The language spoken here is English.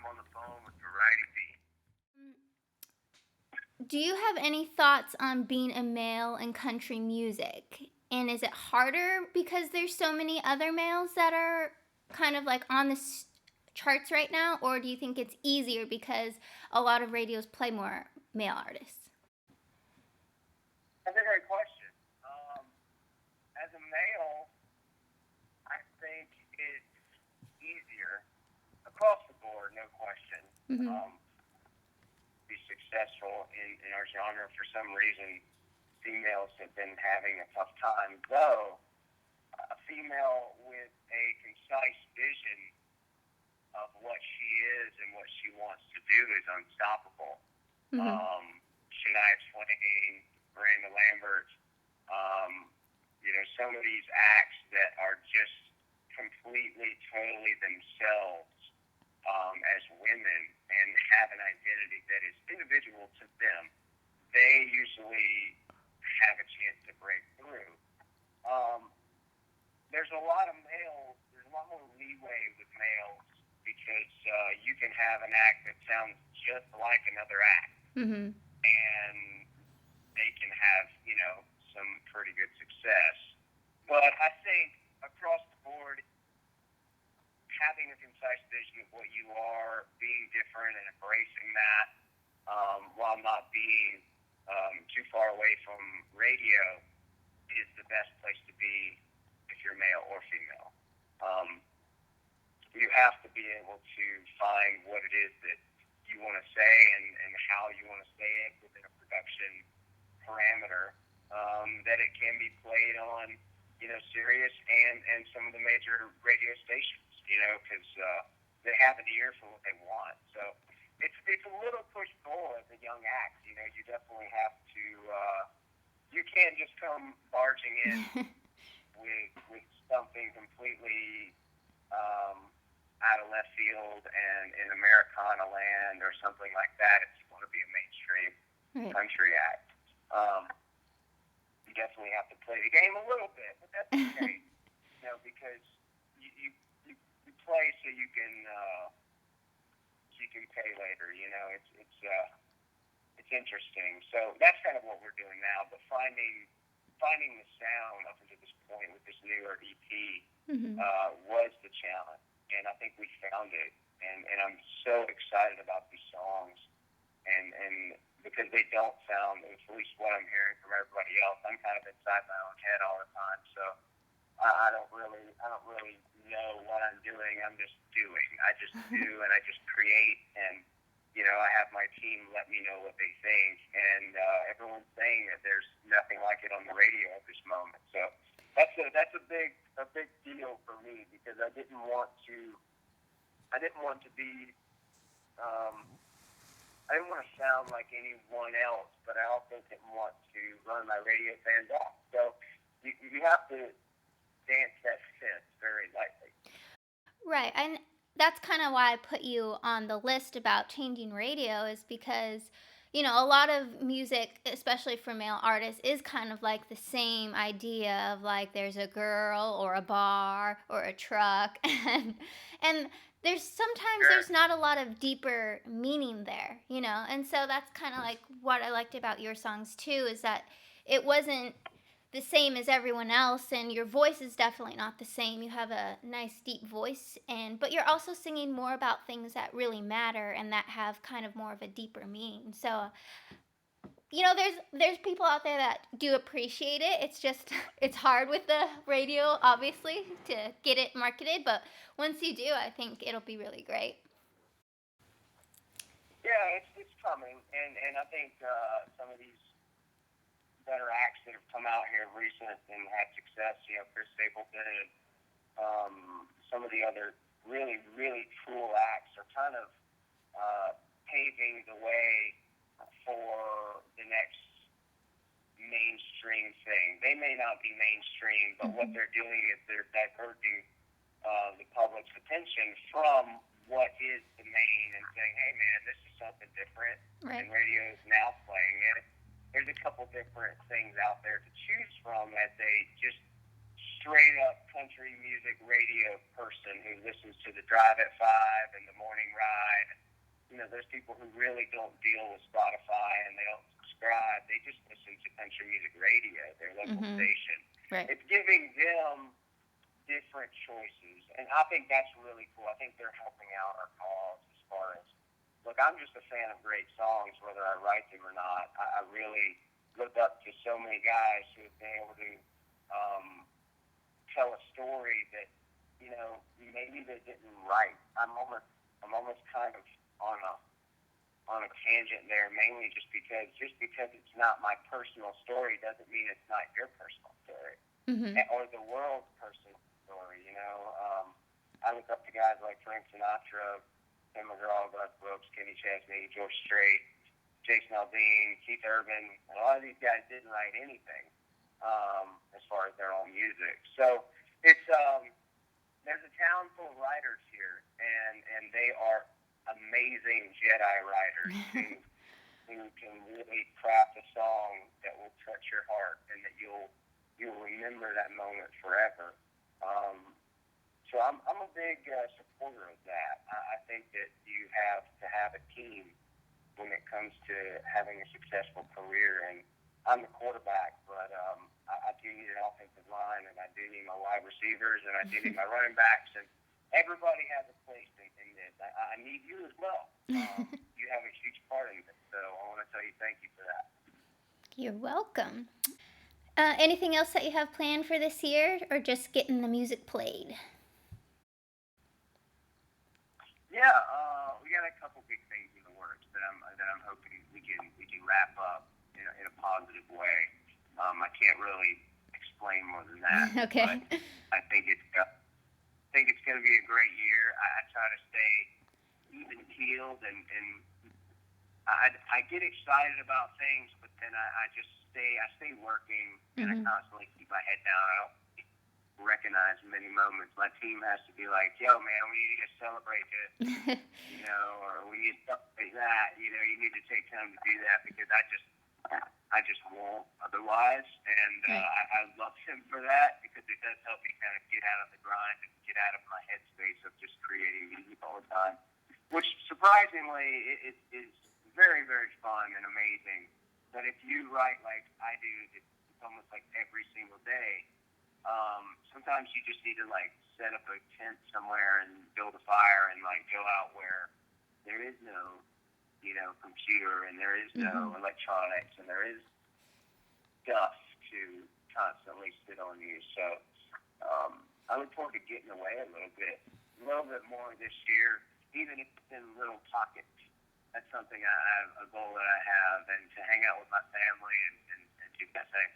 I'm on the phone with Variety Beat. Do you have any thoughts on being a male in country music? And is it harder because there's so many other males that are kind of like on the charts right now? Or do you think it's easier because a lot of radios play more male artists? That's a great question. As a male, I think it's easier across the board, no question. Mm-hmm. Be successful in our genre. For some reason, females have been having a tough time, though a female with a concise vision of what she is and what she wants to do is unstoppable. Mm-hmm. Shania Twain, Miranda Lambert, some of these acts that are just completely, totally themselves as women and have an identity that is individual to them, they usually have a chance to break through. There's a lot more leeway with males because you can have an act that sounds just like another act. Mm-hmm. And they can have, some pretty good success. But I think across the board, having a concise vision of what you are, being different and embracing that, while not being too far away from radio, is the best place to be if you're male or female. You have to be able to find what it is that you want to say and how you want to say it within a production parameter, that it can be played on, Sirius and some of the major radio stations, because they have an ear for what they want. So it's a little push-pull as a young act. You definitely have to, you can't just come barging in with something completely out of left field and in Americana land or something like that if you want to be a mainstream country act. You definitely have to play the game a little bit, but that's okay, because you play so you can pay later. It's interesting. So that's kind of what we're doing now. But finding the sound up until this point with this newer EP was the challenge, and I think we found it. And I'm so excited about these songs, and because they don't sound, at least what I'm hearing from everybody else, I'm kind of inside my own head all the time. So I don't really know what I'm doing. I'm just doing. I just do, and I just create, and I have my team let me know what they think, and everyone's saying that there's nothing like it on the radio at this moment. So that's a big deal for me because I didn't want to be. I didn't want to sound like anyone else, but I also didn't want to run my radio fans off. So you have to dance that fence very lightly. Right. And that's kind of why I put you on the list about changing radio, is because, a lot of music, especially for male artists, is kind of like the same idea of like there's a girl or a bar or a truck and there's not a lot of deeper meaning there, And so that's kind of like what I liked about your songs too, is that it wasn't the same as everyone else, and your voice is definitely not the same. You have a nice deep voice, but you're also singing more about things that really matter and that have kind of more of a deeper meaning. So there's people out there that do appreciate it. It's just it's hard with the radio, obviously, to get it marketed, but once you do, I think it'll be really great. Yeah, it's coming, and I think some of these better acts that have come out here recent and had success, Chris Stapleton, some of the other really, really cool acts are kind of paving the way for the next mainstream thing. They may not be mainstream, but what they're doing is they're diverting the public's attention from what is the main and saying, hey man, this is something different, right. And radio is now playing it. There's a couple different things out there to choose from as a just straight up country music radio person who listens to the Drive at 5 and the Morning Ride there's people who really don't deal with Spotify and they don't subscribe. They just listen to country music radio, their local Mhm. station. Right. It's giving them different choices, and I think that's really cool. I think they're helping out our cause as far as, look, I'm just a fan of great songs, whether I write them or not. I really look up to so many guys who have been able to tell a story that, maybe they didn't write. I'm almost kind of on a on a tangent there, mainly just because it's not my personal story doesn't mean it's not your personal story Mhm. or the world's personal story. I look up to guys like Frank Sinatra, Tim McGraw, Garth Brooks, Kenny Chesney, George Strait, Jason Aldean, Keith Urban. A lot of these guys didn't write anything as far as their own music. So it's there's a town full of writers here, and they are amazing Jedi writers who can really craft a song that will touch your heart and that you'll remember that moment forever. Um, so I'm a big supporter of that. I think that you have to have a team when it comes to having a successful career. And I'm the quarterback, but I do need an offensive line, and I do need my wide receivers, and I do need my running backs, and everybody has a place in this. I need you as well. You have a huge part in this, so I want to tell you thank you for that. You're welcome. Anything else that you have planned for this year, or just getting the music played? Yeah, we got a couple big things in the works that I'm hoping we can wrap up in a positive way. I can't really explain more than that, but Okay. I think it's going to be a great year. I try to stay even keeled, and I get excited about things, but then I stay working, and I Mhm. constantly keep my head down. I don't recognize many moments. My team has to be like, "Yo, man, we need to go celebrate this," or we need stuff like that. You need to take time to do that because I just won't otherwise. And Right. I love him for that because it does help me kind of get out of the grind and get out of my headspace of just creating music all the time, which surprisingly is very, very fun and amazing. But if you write like I do, it's almost like every single day. Sometimes you just need to like set up a tent somewhere and build a fire and like go out where there is no, computer and there is no Mhm. electronics and there is dust to constantly sit on you. So I look forward to getting away a little bit more this year, even if it's in little pockets. That's something I have a goal that I have, and to hang out with my family and do that thing.